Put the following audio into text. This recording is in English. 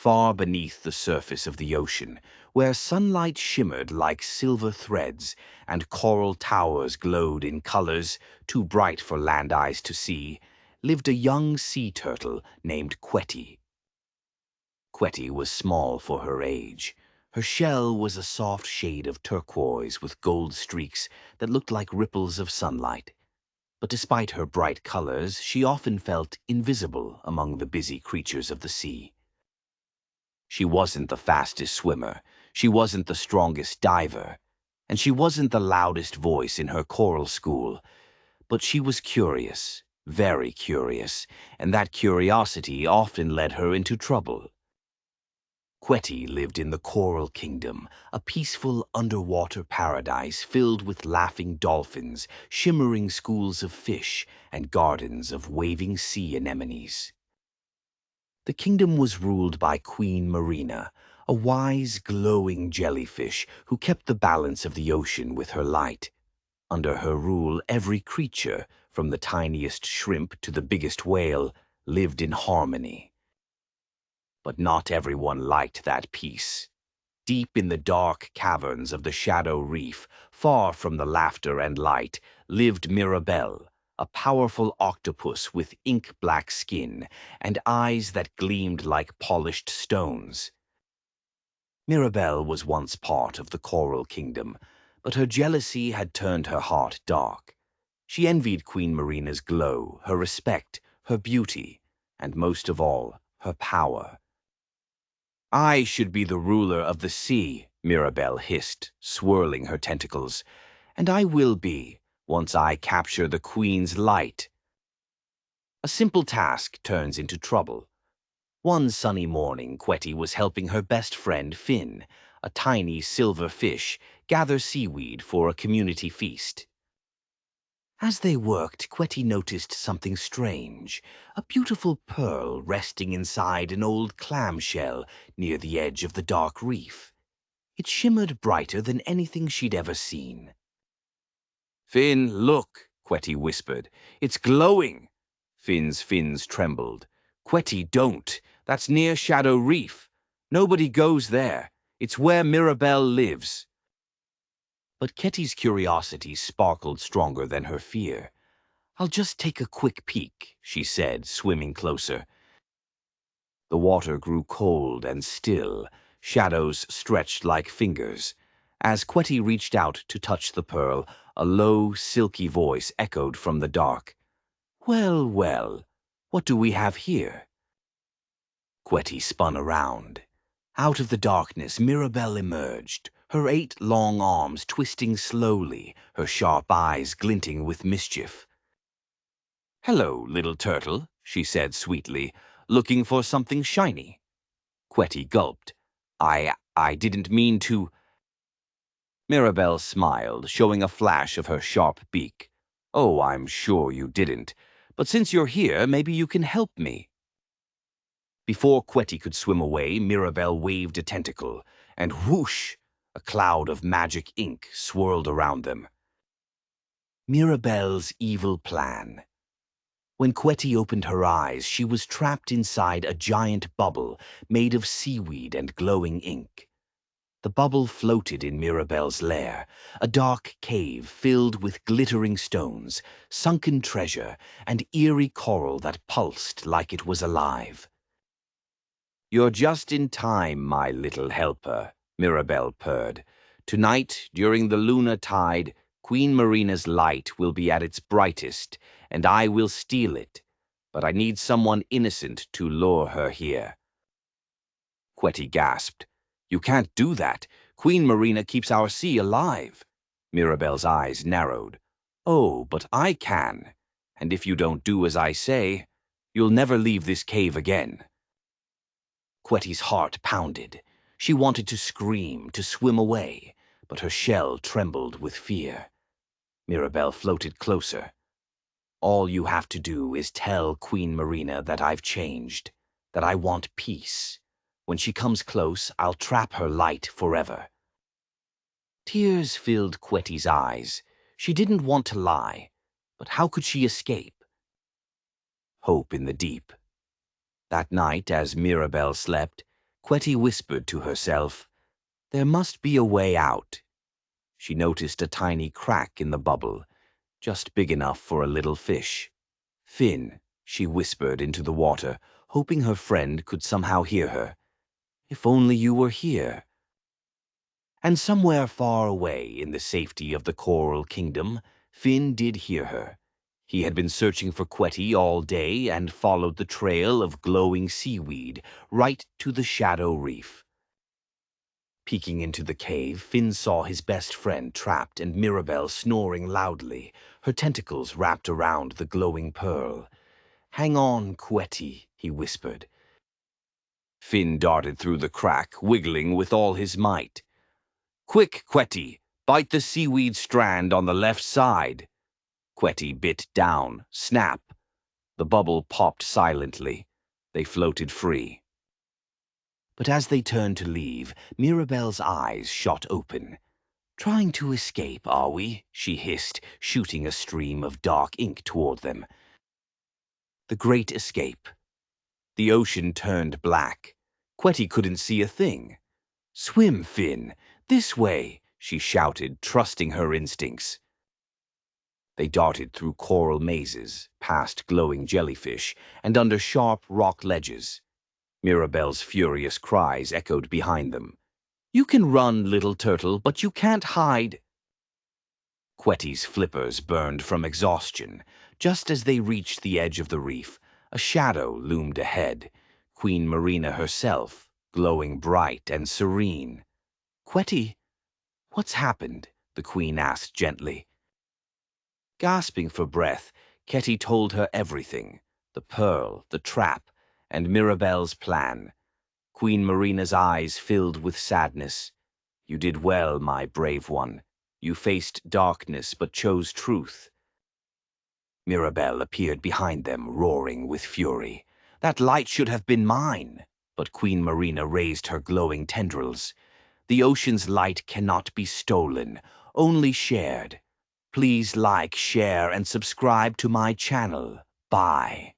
far beneath the surface of the ocean, where sunlight shimmered like silver threads and coral towers glowed in colors too bright for land eyes to see, lived a young sea turtle named Quetti. Quetti was small for her age. Her shell was a soft shade of turquoise with gold streaks that looked like ripples of sunlight. But despite her bright colors, she often felt invisible among the busy creatures of the sea. She wasn't the fastest swimmer, she wasn't the strongest diver, and she wasn't the loudest voice in her choral school, but she was curious, very curious, and that curiosity often led her into trouble. Quetti lived in the Coral Kingdom, a peaceful underwater paradise filled with laughing dolphins, shimmering schools of fish, and gardens of waving sea anemones. The kingdom was ruled by Queen Marina, a wise, glowing jellyfish who kept the balance of the ocean with her light. Under her rule, every creature, from the tiniest shrimp to the biggest whale, lived in harmony. But not everyone liked that peace. Deep in the dark caverns of the Shadow Reef, far from the laughter and light, lived Mirabel, a powerful octopus with ink-black skin and eyes that gleamed like polished stones. Mirabel was once part of the Coral Kingdom, but her jealousy had turned her heart dark. She envied Queen Marina's glow, her respect, her beauty, and most of all, her power. "I should be the ruler of the sea," Mirabel hissed, swirling her tentacles. "And I will be, once I capture the Queen's light." A simple task turns into trouble. One sunny morning, Quetti was helping her best friend Finn, a tiny silver fish, gather seaweed for a community feast. As they worked, Quetti noticed something strange, a beautiful pearl resting inside an old clamshell near the edge of the dark reef. It shimmered brighter than anything she'd ever seen. "Finn, look," Quetti whispered. "It's glowing." Finn's fins trembled. "Quetti, don't. That's near Shadow Reef. Nobody goes there. It's where Mirabel lives." But Quetti's curiosity sparkled stronger than her fear. "I'll just take a quick peek," she said, swimming closer. The water grew cold and still, shadows stretched like fingers. As Quetti reached out to touch the pearl, a low, silky voice echoed from the dark. "Well, well, what do we have here?" Quetti spun around. Out of the darkness, Mirabel emerged, her 8 long arms twisting slowly, her sharp eyes glinting with mischief. "Hello, little turtle," she said sweetly. "Looking for something shiny?" Quetti gulped. I didn't mean to." Mirabel smiled, showing a flash of her sharp beak. "Oh, I'm sure you didn't. But since you're here, maybe you can help me." Before Quetti could swim away, Mirabel waved a tentacle, and whoosh, a cloud of magic ink swirled around them. Mirabel's evil plan. When Quetti opened her eyes, she was trapped inside a giant bubble made of seaweed and glowing ink. The bubble floated in Mirabel's lair, a dark cave filled with glittering stones, sunken treasure, and eerie coral that pulsed like it was alive. "You're just in time, my little helper," Mirabel purred. "Tonight, during the lunar tide, Queen Marina's light will be at its brightest, and I will steal it. But I need someone innocent to lure her here." Quetti gasped. "You can't do that. Queen Marina keeps our sea alive." Mirabel's eyes narrowed. "Oh, but I can. And if you don't do as I say, you'll never leave this cave again." Quetti's heart pounded. She wanted to scream, to swim away, but her shell trembled with fear. Mirabel floated closer. "All you have to do is tell Queen Marina that I've changed, that I want peace. When she comes close, I'll trap her light forever." Tears filled Quetti's eyes. She didn't want to lie, but how could she escape? Hope in the deep. That night, as Mirabel slept, Quetti whispered to herself, "There must be a way out." She noticed a tiny crack in the bubble, just big enough for a little fish. "Finn," she whispered into the water, hoping her friend could somehow hear her. "If only you were here." And somewhere far away in the safety of the coral kingdom, Finn did hear her. He had been searching for Quetti all day and followed the trail of glowing seaweed right to the shadow reef. Peeking into the cave, Finn saw his best friend trapped and Mirabel snoring loudly, her tentacles wrapped around the glowing pearl. "Hang on, Quetti," he whispered. Finn darted through the crack, wiggling with all his might. "Quick, Quetti! Bite the seaweed strand on the left side." Quetti bit down. Snap! The bubble popped silently. They floated free. But as they turned to leave, Mirabel's eyes shot open. "Trying to escape, are we?" she hissed, shooting a stream of dark ink toward them. The great escape. The ocean turned black. Quetti couldn't see a thing. "Swim, Finn! This way!" she shouted, trusting her instincts. They darted through coral mazes, past glowing jellyfish, and under sharp rock ledges. Mirabel's furious cries echoed behind them. "You can run, little turtle, but you can't hide." Quetti's flippers burned from exhaustion. Just as they reached the edge of the reef, a shadow loomed ahead. Queen Marina herself, glowing bright and serene. "Quetti, what's happened?" the queen asked gently. Gasping for breath, Quetti told her everything, the pearl, the trap, and Mirabel's plan. Queen Marina's eyes filled with sadness. "You did well, my brave one. You faced darkness but chose truth." Mirabel appeared behind them, roaring with fury. "That light should have been mine!" But Queen Marina raised her glowing tendrils. "The ocean's light cannot be stolen, only shared. Please like, share, and subscribe to my channel. Bye."